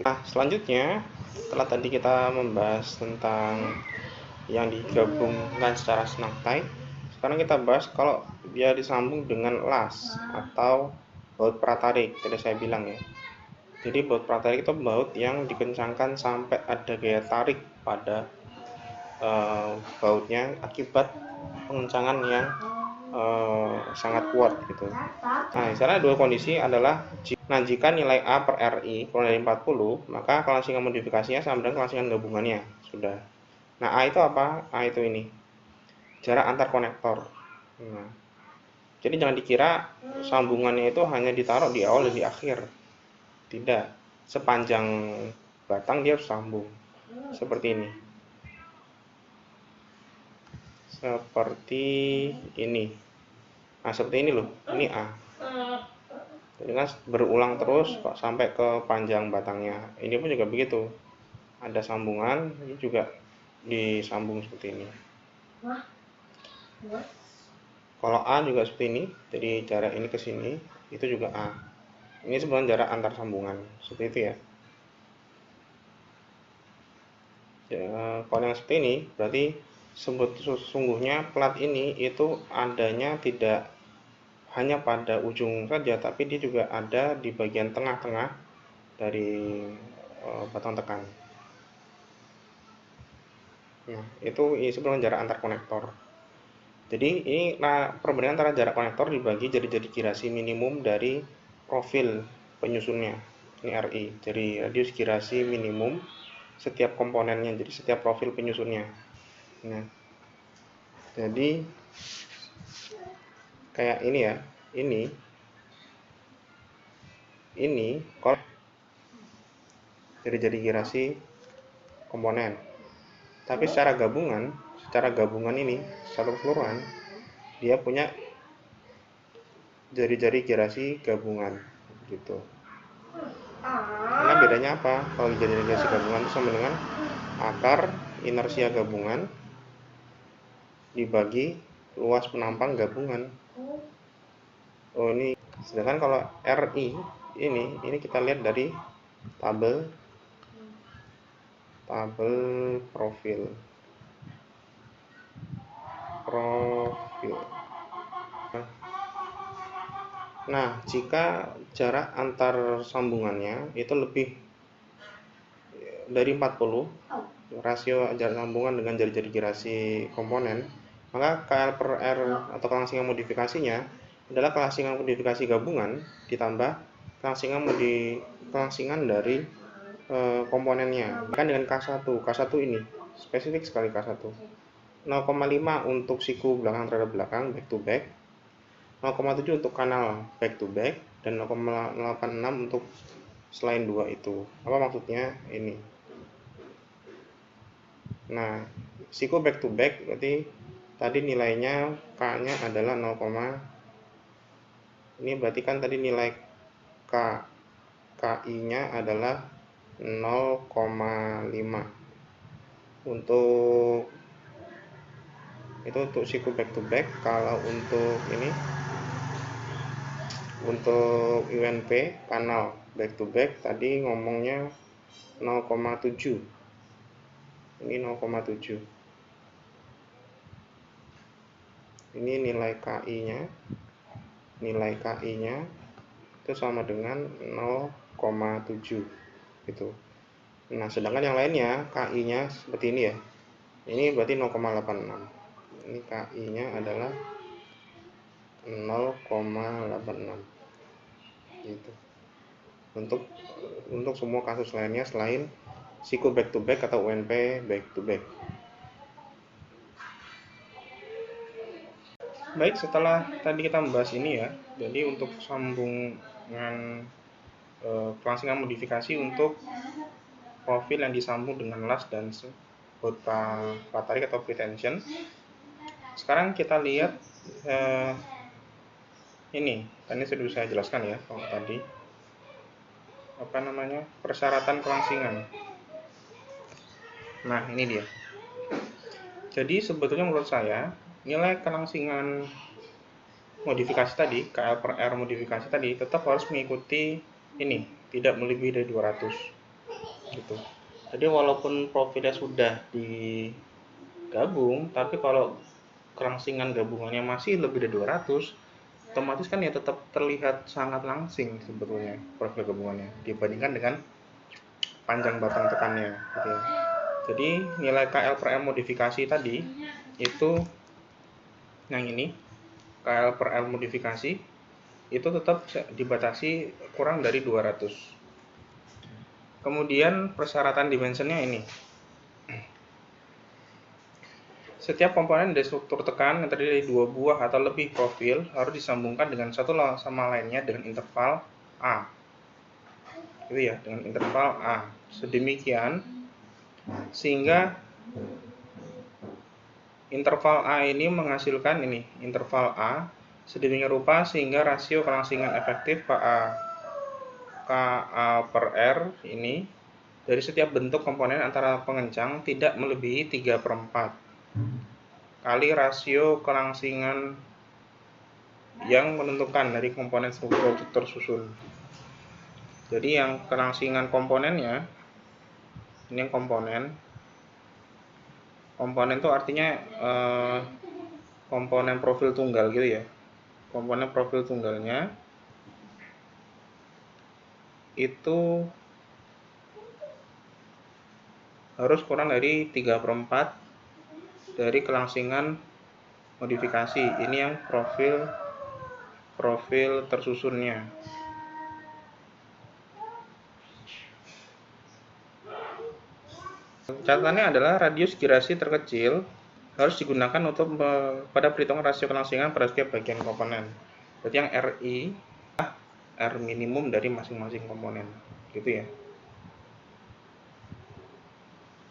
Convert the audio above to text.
Nah, selanjutnya setelah tadi kita membahas tentang yang digabungkan secara snaktai, sekarang kita bahas kalau dia disambung dengan las atau baut pratarik. Tadi saya bilang ya. Jadi baut pratarik itu baut yang dikencangkan sampai ada gaya tarik pada bautnya akibat pengencangan yang sangat kuat gitu. Nah, misalnya dua kondisi adalah jika nilai A per RI kurang dari 40, maka kelangsingan modifikasinya sama dengan kelangsingan gabungannya. Sudah. Nah, A itu apa? A itu ini. Jarak antar konektor. Nah, jadi jangan dikira sambungannya itu hanya ditaruh di awal dan di akhir. Tidak. Sepanjang batang dia harus sambung. Seperti ini. Seperti ini. Nah, seperti ini loh. Ini A. Jadi kan berulang terus kok sampai ke panjang batangnya. Ini pun juga begitu. Ada sambungan, ini juga disambung seperti ini. Kalau A juga seperti ini, jadi jarak ini ke sini, itu juga A. Ini sebenarnya jarak antar sambungan, seperti itu ya. Kalau yang seperti ini, berarti sesungguhnya plat ini itu adanya tidak hanya pada ujung saja, tapi dia juga ada di bagian tengah-tengah dari batang tekan. Nah, itu sebenarnya jarak antar konektor. Jadi ini perbandingan antara jarak konektor dibagi jadi girasi minimum dari profil penyusunnya. Ini RI. Jadi radius girasi minimum setiap komponennya, jadi setiap profil penyusunnya. Nah, jadi kayak ini ya. Ini kalau jadi girasi komponen. Tapi secara gabungan ini secara keseluruhan dia punya jari-jari girasi gabungan gitu. Karena bedanya apa? Kalau jari-jari girasi gabungan itu sama dengan akar inersia gabungan dibagi luas penampang gabungan. Oh, ini sedangkan kalau RI ini kita lihat dari tabel profil. Nah, jika jarak antar sambungannya itu lebih dari 40, rasio jarak sambungan dengan jari-jari girasi komponen, maka KL per R atau kelangsingan modifikasinya adalah kelangsingan modifikasi gabungan ditambah kelangsingan dari komponennya. Kan dengan K1 ini spesifik sekali K1. 0,5 untuk siku belakang terhadap belakang back to back, 0,7 untuk kanal back to back, dan 0,86 untuk selain dua itu. Apa maksudnya ini? Nah, siku back to back berarti tadi nilainya K-nya adalah 0, ini berarti kan tadi nilai KI-nya adalah 0,5. Untuk itu untuk siku back to back. Kalau untuk ini untuk UNP kanal back to back tadi ngomongnya 0,7. Ini 0,7. Ini nilai KI-nya. Nilai KI-nya itu sama dengan 0,7 gitu. Nah, sedangkan yang lainnya KI-nya seperti ini ya. Ini berarti 0,86. Ini KI-nya adalah 0,86 gitu. Untuk semua kasus lainnya selain siku back to back atau UNP back to back. Baik, setelah tadi kita membahas ini ya, jadi untuk sambungan kelangsingan modifikasi untuk profil yang disambung dengan las dan baut pratarik atau pretension. Sekarang kita lihat ini sudah saya jelaskan ya kalau tadi persyaratan kelangsingan. Nah, ini dia. Jadi sebetulnya menurut saya nilai kelangsingan modifikasi tadi, KL per R modifikasi tadi tetap harus mengikuti ini, tidak melebihi dari 200. gitu. Jadi walaupun profilnya sudah digabung, tapi kalau kelangsingan gabungannya masih lebih dari 200, otomatis kan ya tetap terlihat sangat langsing sebetulnya profil gabungannya dibandingkan dengan panjang batang tekannya gitu ya. Jadi nilai KL per M modifikasi tadi itu yang ini, KL per M modifikasi itu tetap dibatasi kurang dari 200. Kemudian persyaratan dimensionnya ini. Setiap komponen dari struktur tekan yang terdiri dari 2 buah atau lebih profil harus disambungkan dengan satu sama lainnya dengan interval A. Gitu ya, dengan interval A. Sedemikian sehingga interval A ini menghasilkan ini, interval A sedemikian rupa sehingga rasio kelangsingan efektif KA per R ini dari setiap bentuk komponen antara pengencang tidak melebihi 3/4 kali rasio kelangsingan yang menentukan dari komponen struktur tersusun. Jadi yang kelangsingan komponennya, ini yang komponen itu artinya komponen profil tunggal gitu ya. Komponen profil tunggalnya itu harus kurang dari 3/4 dari kelangsingan modifikasi. Ini yang profil tersusunnya. Catatannya adalah radius girasi terkecil harus digunakan untuk pada perhitungan rasio kelangsingan pada setiap bagian komponen. Berarti yang RI R minimum dari masing-masing komponen, gitu ya.